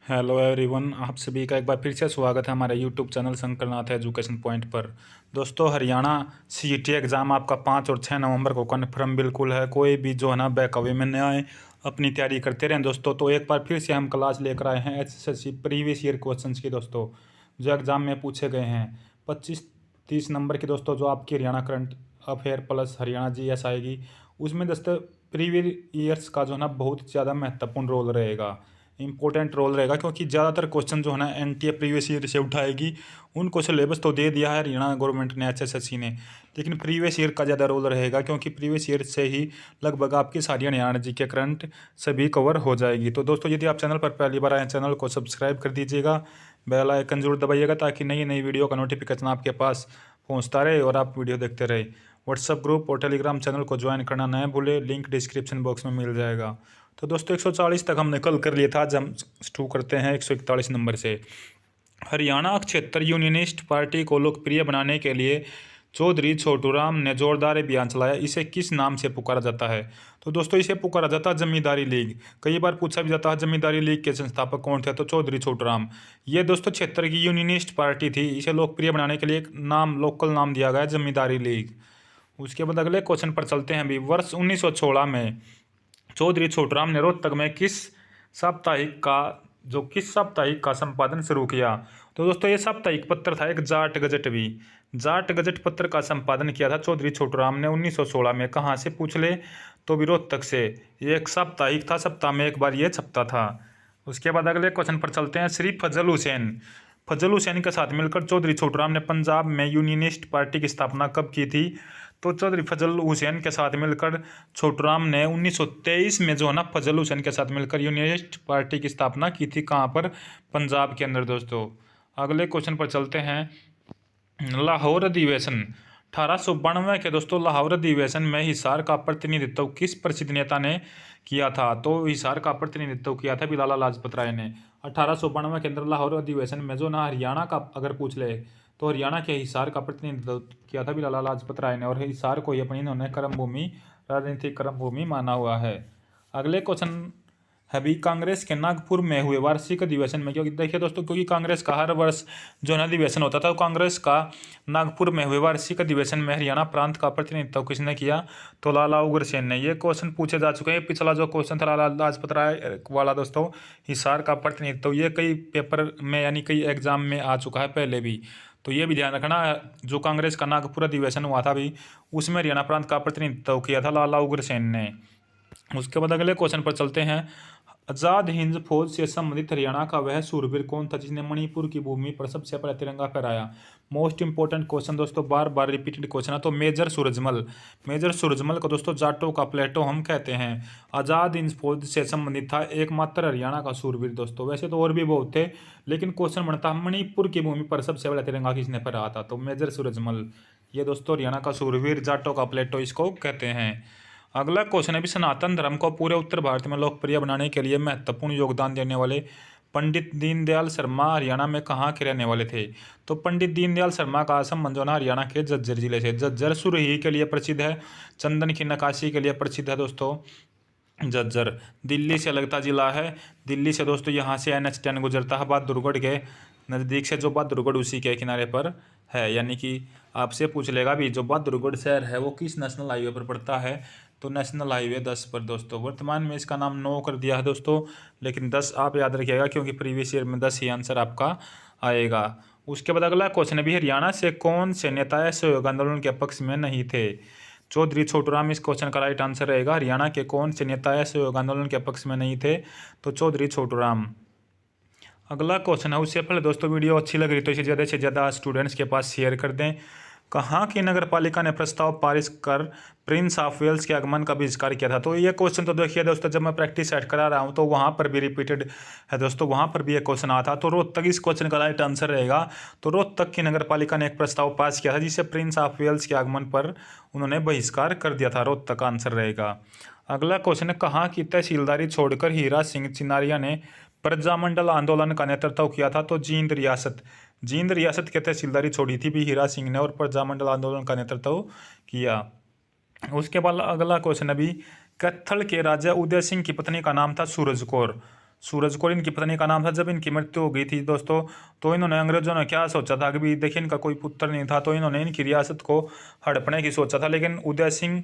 Hello everyone, आप सभी का एक बार फिर से स्वागत है हमारे YouTube channel Shankarnath education point पर। दोस्तों, हरियाणा सीईटी एग्ज़ाम आपका 5 और 6 नवंबर को कन्फर्म बिल्कुल है। कोई भी जो है ना बैकअवे में न आए, अपनी तैयारी करते रहें दोस्तों। तो एक बार फिर से हम क्लास लेकर आए हैं एचएसएससी प्रीवियस ईयर क्वेश्चन की दोस्तों, जो एग्ज़ाम में पूछे गए हैं 25-30 नंबर के दोस्तों। जो आपकी Haryana current affair plus Haryana GS आएगी, उसमें दोस्तों प्रीवियस ईयर्स का जो है ना बहुत ज़्यादा महत्वपूर्ण रोल रहेगा, इंपॉर्टेंट रोल रहेगा, क्योंकि ज़्यादातर क्वेश्चन जो है ना एनटीए प्रीवियस ईयर से उठाएगी। उनको सिलेबस तो दे दिया है हरियाणा गवर्नमेंट ने, एचएसएससी ने, लेकिन प्रीवियस ईयर का ज़्यादा रोल रहेगा, क्योंकि प्रीवियस ईयर से ही लगभग आपकी सारी हरियाणा जी के करंट सभी कवर हो जाएगी। तो दोस्तों, यदि आप चैनल पर पहली बार आए, चैनल को सब्सक्राइब कर दीजिएगा, बेल आइकन जरूर दबाइएगा, ताकि नई नई वीडियो का नोटिफिकेशन आपके पास पहुँचता रहे और आप वीडियो देखते रहे। व्हाट्सअप ग्रुप और टेलीग्राम चैनल को ज्वाइन करना न भूलें, लिंक डिस्क्रिप्शन बॉक्स में मिल जाएगा। तो दोस्तों, 140 तक हमने कल कर लिया था। आज हम शुरू करते हैं 141 नंबर से। हरियाणा क्षेत्र यूनियनिस्ट पार्टी को लोकप्रिय बनाने के लिए चौधरी छोटूराम ने जोरदार अभियान चलाया। इसे किस नाम से पुकारा जाता है? तो दोस्तों, इसे पुकारा जाता है जमींदारी लीग। कई बार पूछा भी जाता है जमींदारी लीग के संस्थापक कौन थे, तो चौधरी छोटूराम। ये दोस्तों क्षेत्र की यूनियनिस्ट पार्टी थी। इसे लोकप्रिय बनाने के लिए एक नाम, लोकल नाम दिया गया है, जमींदारी लीग। उसके बाद अगले क्वेश्चन पर चलते हैं। अभी वर्ष 1916 में चौधरी छोटूराम ने रोहतक में किस साप्ताहिक का संपादन शुरू किया? तो दोस्तों, ये साप्ताहिक पत्र था एक जाट गजट भी। जाट गजट पत्र का संपादन किया था चौधरी छोटूराम ने 1916 में। कहाँ से पूछ ले तो भी रोहतक से। ये एक साप्ताहिक था, सप्ताह में एक बार ये छपता था। उसके बाद अगले क्वेश्चन पर चलते हैं। श्री फजल हुसैन के साथ मिलकर चौधरी छोटूराम ने पंजाब में यूनियनिस्ट पार्टी की स्थापना कब की थी? तो चौधरी फजल हुसैन के साथ मिलकर छोटूराम ने 1923 में जो है ना फजल हुसैन के साथ मिलकर यूनियनिस्ट पार्टी की स्थापना की थी। कहाँ पर? पंजाब के अंदर दोस्तों। अगले क्वेश्चन पर चलते हैं। लाहौर अधिवेशन 1892 के दोस्तों लाहौर अधिवेशन में हिसार का प्रतिनिधित्व किस प्रसिद्ध नेता ने किया था? तो हिसार का प्रतिनिधित्व किया था लाला लाजपत राय ने। 1892 के अंदर लाहौर अधिवेशन में जो ना हरियाणा का अगर पूछ ले तो हरियाणा के हिसार का प्रतिनिधित्व किया था लाला लाजपत राय ने, और हिसार को ही अपनी इन्होंने कर्मभूमि, राजनीतिक कर्मभूमि माना हुआ है। अगले क्वेश्चन है भी कांग्रेस के नागपुर में हुए वार्षिक अधिवेशन में, क्योंकि देखिए दोस्तों, क्योंकि कांग्रेस का हर वर्ष जो है अधिवेशन होता था, कांग्रेस का नागपुर में हुए वार्षिक अधिवेशन में हरियाणा प्रांत का प्रतिनिधित्व किसने किया? तो लाला उग्रसेन ने। ये क्वेश्चन पूछे जा चुके हैं। पिछला जो क्वेश्चन था लाला लाजपत राय वाला दोस्तों, हिसार का प्रतिनिधित्व, ये कई पेपर में यानी कई एग्जाम में आ चुका है पहले भी। तो ये भी ध्यान रखना, जो कांग्रेस का नागपुर अधिवेशन हुआ था भी, उसमें हरियाणा प्रांत का प्रतिनिधित्व किया था लाला उग्रसेन ने। उसके बाद अगले क्वेश्चन पर चलते हैं। आजाद हिंद फौज से संबंधित हरियाणा का वह सूरवीर कौन था जिसने मणिपुर की भूमि पर सबसे पहले तिरंगा फहराया? मोस्ट इंपॉर्टेंट क्वेश्चन दोस्तों, बार बार रिपीटेड क्वेश्चन है। तो मेजर सूरजमल को दोस्तों जाटों का प्लेटो हम कहते हैं। आजाद हिंद फौज से संबंधित था एकमात्र हरियाणा का सूरवीर दोस्तों। वैसे तो और भी बहुत थे, लेकिन क्वेश्चन बनता है मणिपुर की भूमि पर सबसे पहले तिरंगा किसने फहराया था? तो मेजर सूरजमल। ये दोस्तों हरियाणा का सूरवीर, जाटों का प्लेटो इसको कहते हैं। अगला क्वेश्चन है भी सनातन धर्म को पूरे उत्तर भारत में लोकप्रिय बनाने के लिए महत्वपूर्ण योगदान देने वाले पंडित दीनदयाल शर्मा हरियाणा में कहाँ के रहने वाले थे? तो पंडित दीनदयाल शर्मा का संबंध जो ना हरियाणा के झज्जर जिले से। झज्जर सुरही के लिए प्रसिद्ध है, चंदन की नक्काशी के लिए प्रसिद्ध है दोस्तों झज्जर। दिल्ली से लगता जिला है। दिल्ली से दोस्तों यहाँ से NH10 गुजरता है बहादुरगढ़ के नज़दीक से। जो बहादुरगढ़ उसी के किनारे पर है, यानी कि आपसे पूछ लेगा भी जो बहादुरगढ़ शहर है वो किस नेशनल हाईवे पर पड़ता है? तो नेशनल हाईवे 10 पर दोस्तों। वर्तमान में इसका नाम 9 कर दिया है दोस्तों, लेकिन 10 आप याद रखिएगा, क्योंकि प्रीवियस ईयर में 10 ही आंसर आपका आएगा। उसके बाद अगला क्वेश्चन है भी हरियाणा से कौन से नेता असहयोग आंदोलन के पक्ष में नहीं थे? चौधरी छोटूराम इस क्वेश्चन का राइट आंसर रहेगा। हरियाणा के कौन से नेता असहयोग आंदोलन के पक्ष में नहीं थे? तो चौधरी छोटूराम। अगला क्वेश्चन है, उससे पहले दोस्तों वीडियो अच्छी लग रही तो इसे ज़्यादा से ज़्यादा स्टूडेंट्स के पास शेयर कर दें। कहाँ की नगर पालिका ने प्रस्ताव पारित कर प्रिंस ऑफ वेल्स के आगमन का बहिष्कार किया था? तो ये क्वेश्चन तो देखिए दोस्तों, जब मैं प्रैक्टिस सेट करा रहा हूँ तो वहाँ पर भी रिपीटेड है दोस्तों, वहाँ पर भी एक क्वेश्चन आता तो रोहतक इस क्वेश्चन का राइट आंसर रहेगा। तो रोहतक की नगर पालिका ने एक प्रस्ताव पास किया था जिससे प्रिंस ऑफ वेल्स के आगमन पर उन्होंने बहिष्कार कर दिया था। रोहतक का आंसर रहेगा। अगला क्वेश्चन है, कहाँ की तहसीलदारी छोड़कर हीरा सिंह चिनारिया ने प्रजामंडल आंदोलन का नेतृत्व किया था? तो जींद रियासत के तहसीलदारी छोड़ी थी भी हीरा सिंह ने और प्रजामंडल आंदोलन का नेतृत्व किया। उसके बाद अगला क्वेश्चन अभी, कैथल के राजा उदय सिंह की पत्नी का नाम था सूरज कौर। सूरज कौर इनकी पत्नी का नाम था। जब इनकी मृत्यु हो गई थी दोस्तों, तो इन्होंने अंग्रेजों ने क्या सोचा था कि भी देखिए इनका कोई पुत्र नहीं था, तो इन्होंने इनकी रियासत को हड़पने की सोचा था। लेकिन उदय सिंह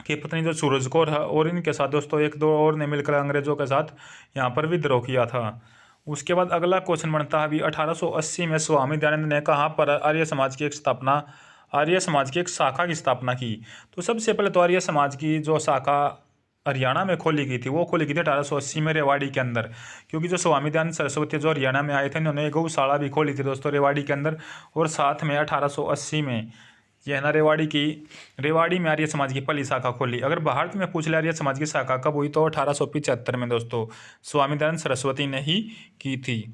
की पत्नी जो सूरज कौर है और इनके साथ दोस्तों एक दो और ने मिलकर अंग्रेजों के साथ यहाँ पर विद्रोह किया था। उसके बाद अगला क्वेश्चन बनता है अभी 1880 में स्वामी दयानंद ने कहाँ पर आर्य समाज की एक शाखा की स्थापना की। तो सबसे पहले तो आर्य समाज की जो शाखा हरियाणा में खोली गई थी वो खोली गई थी 1880 में रेवाड़ी के अंदर, क्योंकि जो स्वामी दयानंद सरस्वती जो हरियाणा में आए थे इन्होंने गौशाला भी खोली थी दोस्तों रेवाड़ी के अंदर। और साथ में 1880 में यह है ना रेवाड़ी में आर्य समाज की पहली शाखा खोली। अगर भारत में पूछ ले आर्य समाज की शाखा कब हुई, तो 1875 में दोस्तों स्वामी दयानंद सरस्वती ने ही की थी।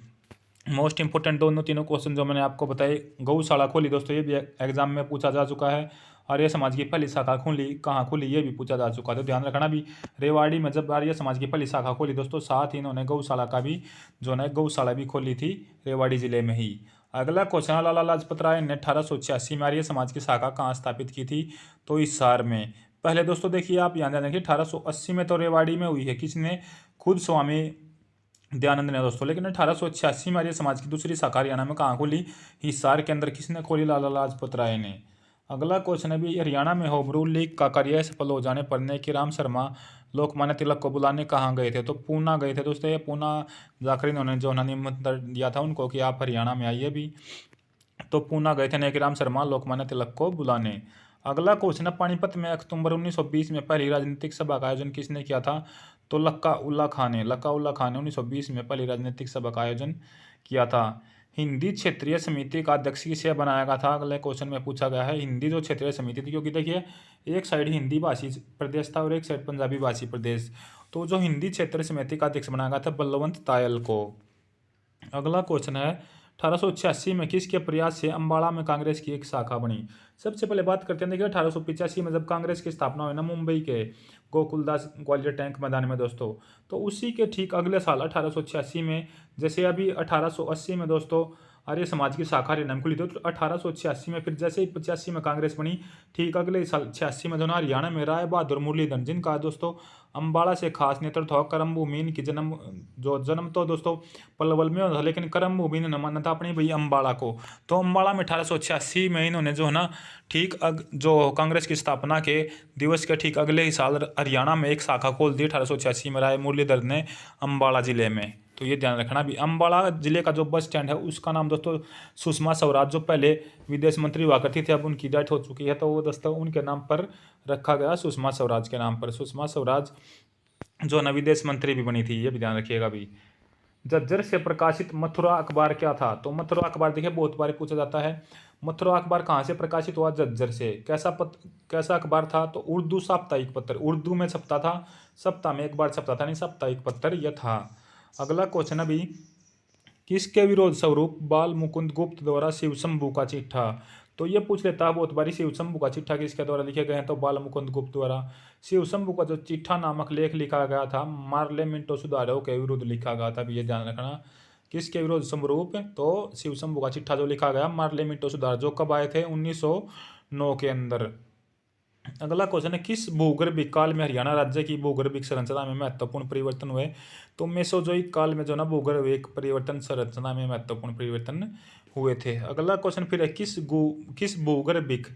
मोस्ट इंपोर्टेंट दोनों तीनों क्वेश्चन जो मैंने आपको बताए। गौशाला खोली दोस्तों, ये भी एग्जाम में पूछा जा चुका है। आर्य समाज की पहली शाखा खोली कहाँ खोली, ये भी पूछा जा चुका है, तो ध्यान रखना भी। रेवाड़ी में जब आर्य समाज की पहली शाखा खोली दोस्तों, साथ ही इन्होंने गौशाला का भी जो है गौशाला भी खोली थी रेवाड़ी जिले में ही। अगला क्वेश्चन, लाला लाजपत राय ने 1886 में आर्य समाज की शाखा कहाँ स्थापित की थी, तो हिसार में। पहले दोस्तों देखिए आप यहाँ ध्यान रखिए 1880 में तो रेवाड़ी में हुई है, किसने, खुद स्वामी दयानंद ने दोस्तों। लेकिन 1886 में आर्य समाज की दूसरी शाखा हरियाणा में कहाँ खोली, हिसार के अंदर, किसने खोली, लाला लाजपत राय ने। अगला क्वेश्चन है भी, हरियाणा में होम रूल लीग का कार्य सफल हो जाने पर नेकी राम शर्मा लोकमान्य तिलक को बुलाने कहाँ गए थे, तो पूना गए थे दोस्तों। ये पूना जाकर इन्होंने जो निमंत्रण दिया था उनको कि आप हरियाणा में आइए भी, तो पूना गए थे नेकी राम शर्मा लोकमान्य तिलक को बुलाने। अगला क्वेश्चन है, पानीपत में अक्टूबर 1920 में पहली राजनीतिक सभा का आयोजन किसने किया था, तो लक्का उल्ला खान ने 1920 में पहली राजनीतिक सभा का आयोजन किया था। हिंदी क्षेत्रीय समिति का अध्यक्ष किसे बनाया गया था, अगले क्वेश्चन में पूछा गया है। हिंदी जो क्षेत्रीय समिति थी, क्योंकि देखिए एक साइड हिंदी भाषी प्रदेश था और एक साइड पंजाबी भाषी प्रदेश, तो जो हिंदी क्षेत्रीय समिति का अध्यक्ष बनाया गया था बलवंत तायल को। अगला क्वेश्चन है, 1886 में किसके प्रयास से अम्बाड़ा में कांग्रेस की एक शाखा बनी। सबसे पहले बात करते हैं, देखिए 1885 में जब कांग्रेस की स्थापना हुई ना मुंबई के गोकुलदास ग्वालियर टैंक मैदान में दोस्तों, तो उसी के ठीक अगले साल 1886 में, जैसे अभी 1880 में दोस्तों आर्य समाज की शाखा हरियाणा में खुली थी, तो 1886 में फिर जैसे ही 85 में कांग्रेस बनी, ठीक अगले साल 86 में जो ना हरियाणा में राय बहादुर मुरलीधर, जिनका दोस्तों अम्बाड़ा से खास नेतृत्व था। कर्म भूमि की जन्म तो दोस्तों पलवल में होता था, लेकिन कर्म भूमि ने माना था अपनी भाई अम्बाड़ा को। तो अम्बाड़ा में 1886 में इन्होंने जो है ना ठीक जो कांग्रेस की स्थापना के दिवस के ठीक अगले ही साल हरियाणा में एक शाखा खोल दी 1886 में राय मुरलीधर ने अम्बाड़ा जिले में। तो ये ध्यान रखना भी। अम्बाड़ा जिले का जो बस स्टैंड है उसका नाम दोस्तों सुषमा स्वराज, जो पहले विदेश मंत्री हुआ करती थी, अब उनकी डेथ हो चुकी है, तो वो दोस्तों उनके नाम पर रखा गया, सुषमा स्वराज के नाम पर। सुषमा स्वराज जो न विदेश मंत्री भी बनी थी, ये भी ध्यान रखिएगा भी। झज्जर से प्रकाशित मथुरा अखबार क्या था, तो मथुरा अखबार देखिए बहुत बार पूछा जाता है। मथुरा अखबार कहाँ से प्रकाशित हुआ, झज्जर से। कैसा अखबार था, तो उर्दू साप्ताहिक पत्र, उर्दू में छपता था, सप्ताह में एक बार छपता था, नहीं साप्ताहिक पत्र यह था। अगला क्वेश्चन अभी, किसके विरोध स्वरूप बाल मुकुंद गुप्त द्वारा शिव शंभू का चिट्ठा, तो ये पूछ लेता है बहुत बारी, शिव शंभू का चिट्ठा किसके द्वारा लिखे गए हैं, तो बाल मुकुंद गुप्त द्वारा। शिव शंभू का जो चिट्ठा नामक लेख लिखा गया था मार्ले मिंटो सुधारो के विरुद्ध लिखा गया था, ये ध्यान रखना। किसके विरोध स्वरूप, तो शिव शंभू का चिट्ठा जो लिखा गया मार्ले मिंटो सुधार, जो कब आए थे 1909 के अंदर। अगला क्वेश्चन है, किस भूगर्भिक काल में हरियाणा राज्य की भूगर्भिक संरचना में महत्वपूर्ण परिवर्तन हुए, तो मेसोजोइक काल में जो ना भूगर्भिक परिवर्तन संरचना में महत्वपूर्ण परिवर्तन हुए थे। अगला क्वेश्चन फिर है, किस भूगर्भिक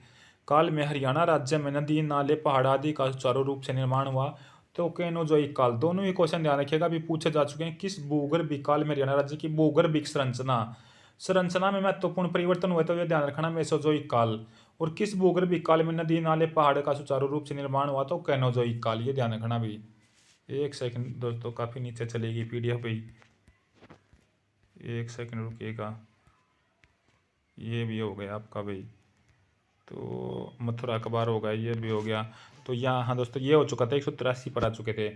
काल में हरियाणा राज्य में नदी नाले पहाड़ आदि का सुचारू रूप से निर्माण हुआ, तो कैनोजोइक काल। दोनों ही क्वेश्चन ध्यान रखिएगा, अभी पूछे जा चुके हैं। किस भूगर्भिक काल में हरियाणा राज्य की भूगर्भिक संरचना में महत्वपूर्ण परिवर्तन हुए, तो यह ध्यान रखना मेसोजोइक काल। और किस भूगर्भिक काल में नदी नाले पहाड़ का सुचारू रूप से निर्माण हुआ, तो कैनोजोइक काल, ये ध्यान रखना भी। एक सेकंड दोस्तों, काफ़ी नीचे चलेगी पीडीएफ भी, एक सेकंड रुकिएगा। ये भी हो गया आपका भाई, तो मथुरा अखबार हो गया, ये भी हो गया। तो यहाँ हाँ दोस्तों ये हो चुका था, 183 पर आ चुके थे।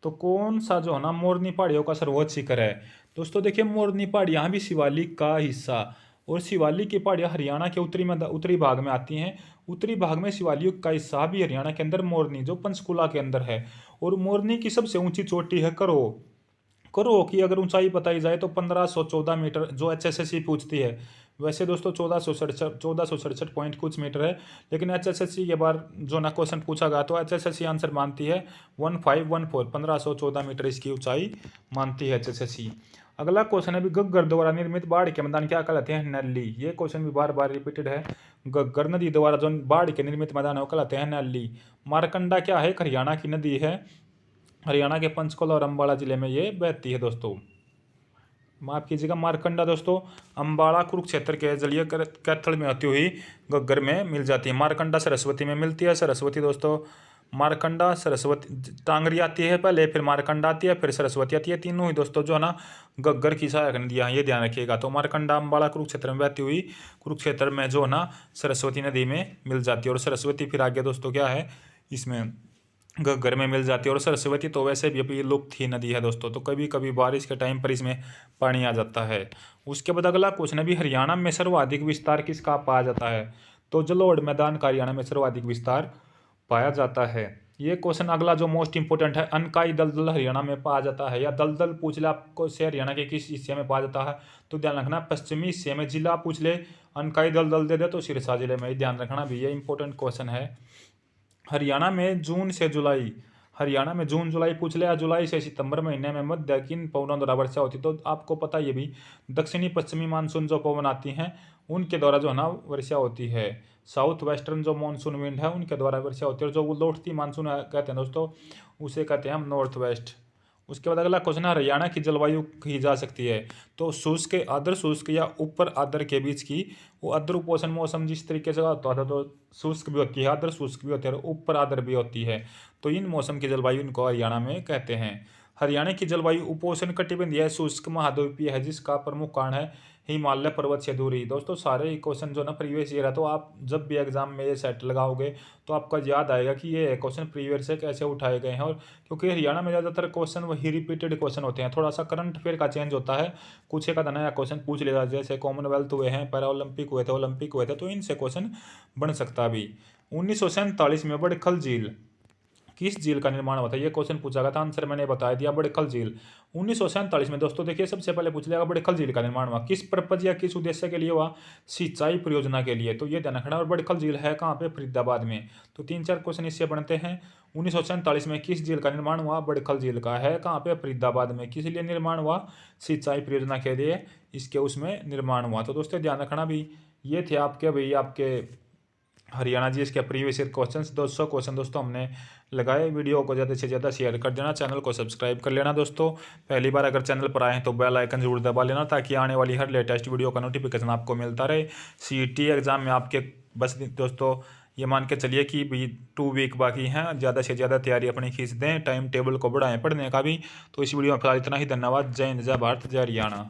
तो कौन सा जो है ना मोरनी पहाड़ियों का सर्वोच्च शिखर है, दोस्तों देखिए मोरनी पहाड़ी यहाँ भी शिवालिक का हिस्सा, और शिवालिक की पहाड़ियाँ हरियाणा के उत्तरी भाग में आती हैं। उत्तरी भाग में शिवालिक का हिस्सा भी हरियाणा के अंदर मोरनी जो पंचकुला के अंदर है। और मोरनी की सबसे ऊंची चोटी है करो की अगर ऊंचाई बताई जाए तो 1514 मीटर, जो HSSC पूछती है वैसे दोस्तों 1467 पॉइंट कुछ मीटर है, लेकिन HSSC के बार जो ना क्वेश्चन पूछा गया तो HSSC आंसर मानती है 1514 1514 मीटर इसकी ऊंचाई मानती है HSSC। अगला क्वेश्चन है भी घग्गर द्वारा निर्मित बाढ़ के मैदान क्या कहलाते हैं? नैली। ये क्वेश्चन भी बार बार रिपीटेड है। घग्गर नदी द्वारा जो बाढ़ के निर्मित मैदान है वो कहलाते हैं नैली। मारकंडा क्या है? हरियाणा की नदी है, हरियाणा के पंचकुला और अम्बाला जिले में ये बहती है दोस्तों। माफ कीजिएगा, मारकंडा दोस्तों अम्बाला कुरुक्षेत्र के जलीय कैथल में होती हुई घग्गर में मिल जाती है। मारकंडा सरस्वती में मिलती है। सरस्वती दोस्तों मारकंडा सरस्वती टांगरी आती है पहले, फिर मारकंडा आती है, फिर सरस्वती आती है। तीनों ही दोस्तों जो है ना घग्गर की सहायक नदियाँ हैं, ये ध्यान रखिएगा। तो मारकंडा अम्बाला कुरुक्षेत्र में बहती हुई कुरुक्षेत्र में जो है ना सरस्वती नदी में मिल जाती है। और सरस्वती फिर आगे दोस्तों क्या है इसमें घग्गर में मिल जाती है। और सरस्वती तो वैसे भी अभी लुप्त ही नदी है दोस्तों, तो कभी कभी बारिश के टाइम पर इसमें पानी आ जाता है। उसके बाद अगला क्वेश्चन है भी हरियाणा में सर्वाधिक विस्तार किसका पाया जाता है? तो जलोढ़ मैदान का हरियाणा में सर्वाधिक विस्तार पाया जाता है। ये क्वेश्चन अगला जो मोस्ट इंपोर्टेंट है, अनकाई दलदल हरियाणा में पाया जाता है, या दलदल पूछ ले आपको से हरियाणा के किस हिस्से में पाया जाता है? तो ध्यान रखना पश्चिमी हिस्से में। जिला पूछ ले अनकाई दलदल दे दे तो सिरसा जिले में, ध्यान रखना भी ये इंपॉर्टेंट क्वेश्चन है। हरियाणा में जून से जुलाई, हरियाणा में जून जुलाई पूछ ले, या जुलाई से सितंबर महीने में मध्य किन पवनों द्वारा वर्षा होती है? तो आपको पता ये भी दक्षिणी पश्चिमी मानसून जो पवन आती हैं उनके द्वारा जो है ना वर्षा होती है। साउथ वेस्टर्न जो मानसून विंड है उनके द्वारा वर्षा होती है। और जो वो लौटती मानसून कहते हैं दोस्तों उसे कहते हैं हम नॉर्थ वेस्ट। उसके बाद अगला क्वेश्चन है हरियाणा की जलवायु कही जा सकती है? तो शुष्क, आर्द्र शुष्क या ऊपर आर्द्र के बीच की। वो आर्द्र उपोष्ण मौसम जिस तरीके से होता था तो शुष्क भी होती है, आर्द्र शुष्क भी होती है और ऊपर आर्द्र भी होती है। तो इन मौसम की जलवायु इनको हरियाणा में कहते हैं। हरियाणा की जलवायु उपोष्ण कटिबंधीय शुष्क महाद्वीपीय है, जिसका प्रमुख कारण है हिमालय पर्वत से दूरी। दोस्तों सारे ही क्वेश्चन जो ना प्रीवियस ईयर है, तो आप जब भी एग्जाम में ये सेट लगाओगे तो आपका याद आएगा कि ये क्वेश्चन प्रीवियस से कैसे उठाए गए हैं। और क्योंकि हरियाणा में ज़्यादातर क्वेश्चन वही रिपीटेड क्वेश्चन होते हैं, थोड़ा सा करंट अफेयर का चेंज होता है, कुछ एक नया क्वेश्चन पूछ लिया, जैसे कॉमनवेल्थ हुए हैं, पैरा ओलंपिक हुए थे, ओलंपिक हुए थे, तो इनसे क्वेश्चन बन सकता भी। 1947 में बड़खल झील किस झील का निर्माण हुआ था? ये क्वेश्चन पूछा गया था, आंसर मैंने बता दिया बड़खल झील। 1947 में दोस्तों देखिए सबसे पहले पूछ लिया बड़खल झील का निर्माण हुआ किस पर्पज या किस उद्देश्य के लिए हुआ? सिंचाई परियोजना के लिए। तो ये ध्यान रखना। और बड़खल झील है कहाँ पे? फरीदाबाद में। तो 3-4 क्वेश्चन इससे बनते हैं। 1947 में किस झील का निर्माण हुआ? बड़खल झील का। है कहाँ पे? फरीदाबाद में। किस लिए निर्माण हुआ? सिंचाई परियोजना के लिए इसके उसमें निर्माण हुआ। तो दोस्तों ध्यान रखना भी। ये थे आपके भाई आपके हरियाणा जी इसके प्रीवियस ईयर क्वेश्चंस 200 क्वेश्चन दोस्तों हमने लगाए। वीडियो को ज़्यादा से ज़्यादा शेयर कर देना, चैनल को सब्सक्राइब कर लेना दोस्तों। पहली बार अगर चैनल पर आए हैं तो बेल आइकन जरूर दबा लेना, ताकि आने वाली हर लेटेस्ट वीडियो का नोटिफिकेशन आपको मिलता रहे। CET एग्जाम में आपके बस दोस्तों ये मान के चलिए कि भी 2 वीक बाकी हैं, ज़्यादा से ज़्यादा तैयारी अपनी खींच दें, टाइम टेबल को बढ़ाएं पढ़ने का भी। तो इस वीडियो में फिलहाल इतना ही। धन्यवाद। जय हिंद, जय भारत, जय हरियाणा।